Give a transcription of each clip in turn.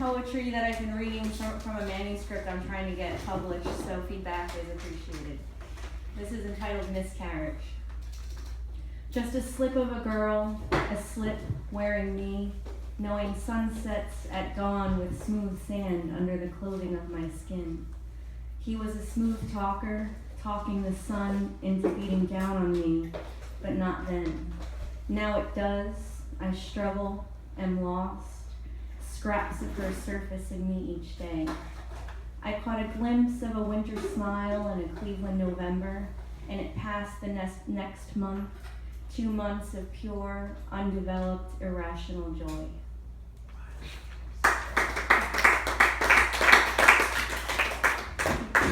poetry that I've been reading from a manuscript I'm trying to get published, so feedback is appreciated. This is entitled Miscarriage. Just a slip of a girl, a slip wearing me, knowing sunsets at dawn with smooth sand under the clothing of my skin. He was a smooth talker, talking the sun into beating down on me, but not then. Now it does. I struggle, am lost, scraps of her surface in me each day. I caught a glimpse of a winter smile in a Cleveland November, and it passed the next month, 2 months of pure, undeveloped, irrational joy.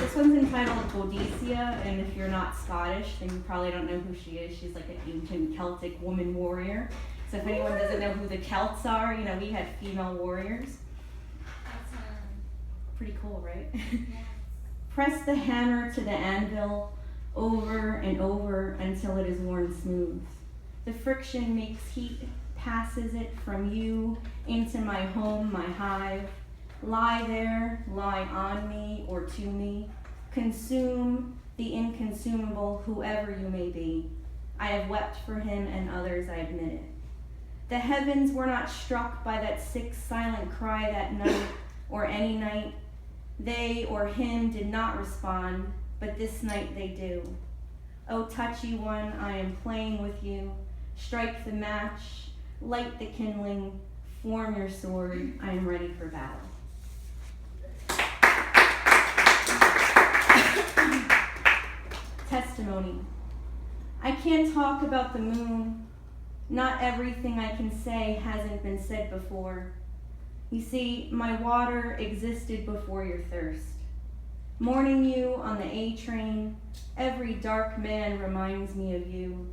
This one's entitled Boadicea, and if you're not Scottish, then you probably don't know who she is. She's like an ancient Celtic woman warrior. So if anyone doesn't know who the Celts are, we had female warriors. That's pretty cool, right? Yeah. Press the hammer to the anvil over and over until it is worn smooth. The friction makes heat, passes it from you into my home, my hive. Lie there, lie on me or to me. Consume the inconsumable, whoever you may be. I have wept for him and others, I admit it. The heavens were not struck by that sick, silent cry that night or any night. They or him did not respond, but this night they do. Oh, touchy one, I am playing with you. Strike the match, light the kindling, form your sword, I am ready for battle. Testimony. I can't talk about the moon. Not everything I can say hasn't been said before. You see, my water existed before your thirst. Mourning you on the A train, every dark man reminds me of you.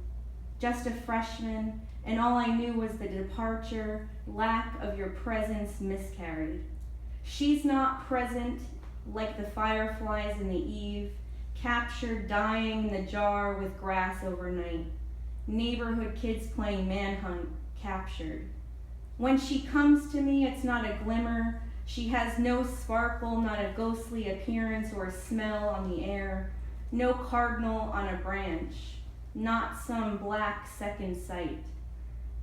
Just a freshman, and all I knew was the departure, lack of your presence miscarried. She's not present like the fireflies in the eve, captured dying in the jar with grass overnight. Neighborhood kids playing manhunt, captured. When she comes to me, it's not a glimmer. She has no sparkle, not a ghostly appearance or a smell on the air. No cardinal on a branch, not some black second sight.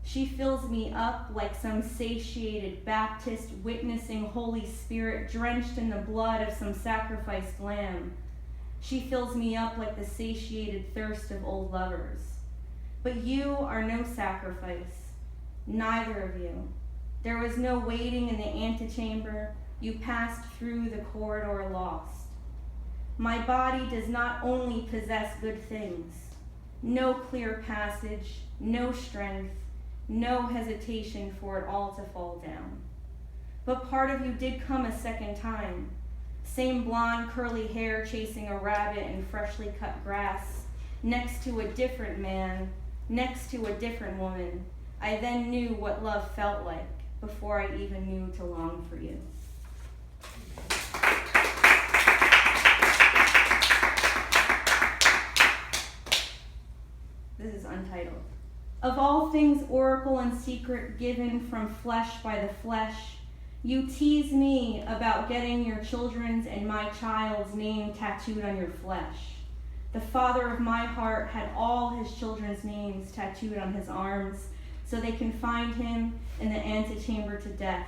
She fills me up like some satiated Baptist witnessing Holy Spirit drenched in the blood of some sacrificed lamb. She fills me up like the satiated thirst of old lovers. But you are no sacrifice, neither of you. There was no waiting in the antechamber. You passed through the corridor lost. My body does not only possess good things, no clear passage, no strength, no hesitation for it all to fall down. But part of you did come a second time. Same blonde curly hair chasing a rabbit in freshly cut grass, next to a different man, next to a different woman. I then knew what love felt like before I even knew to long for you. This is untitled. Of all things oracle and secret given from flesh by the flesh, you tease me about getting your children's and my child's name tattooed on your flesh. The father of my heart had all his children's names tattooed on his arms so they can find him in the antechamber to death.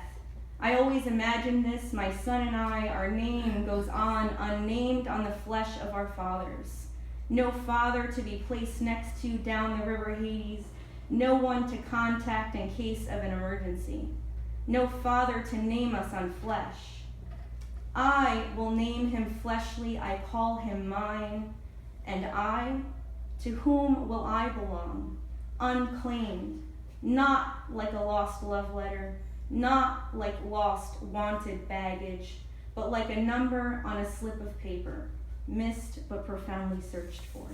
I always imagined this, my son and I, our name goes on unnamed on the flesh of our fathers. No father to be placed next to down the river Hades, no one to contact in case of an emergency. No father to name us on flesh. I will name him fleshly, I call him mine. And I, to whom will I belong? Unclaimed, not like a lost love letter, not like lost wanted baggage, but like a number on a slip of paper, missed but profoundly searched for.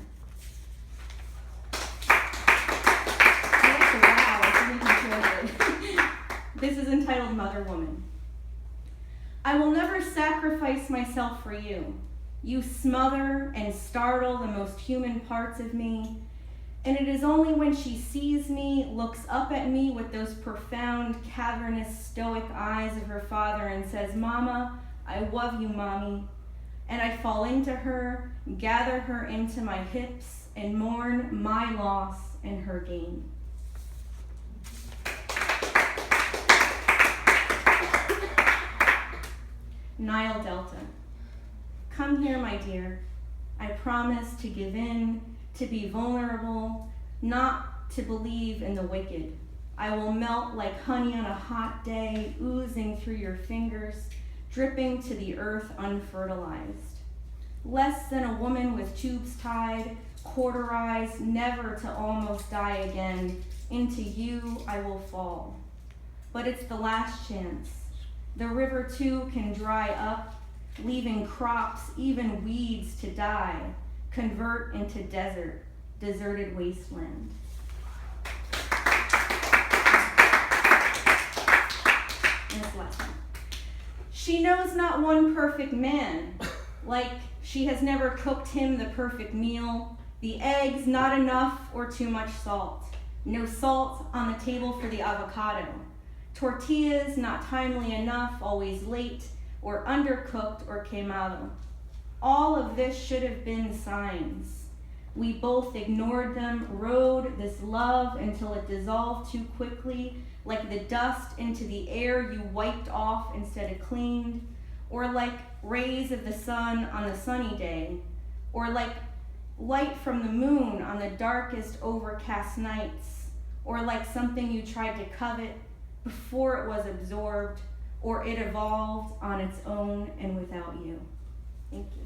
Wow, I think you enjoyed it. This is entitled Mother Woman. I will never sacrifice myself for you. You smother and startle the most human parts of me. And it is only when she sees me, looks up at me with those profound, cavernous, stoic eyes of her father and says, "Mama, I love you, Mommy." And I fall into her, gather her into my hips, and mourn my loss and her gain. Nile Delta. Come here, my dear. I promise to give in, to be vulnerable, not to believe in the wicked. I will melt like honey on a hot day, oozing through your fingers, dripping to the earth unfertilized. Less than a woman with tubes tied, cauterized, never to almost die again. Into you I will fall. But it's the last chance. The river too can dry up, leaving crops, even weeds to die, convert into desert, deserted wasteland. And this last one. She knows not one perfect man, like she has never cooked him the perfect meal, the eggs not enough or too much salt, no salt on the table for the avocado, tortillas not timely enough, always late, or undercooked or quemado. All of this should have been signs. We both ignored them, rode this love until it dissolved too quickly, like the dust into the air you wiped off instead of cleaned, or like rays of the sun on a sunny day, or like light from the moon on the darkest overcast nights, or like something you tried to covet before it was absorbed, or it evolved on its own and without you. Thank you.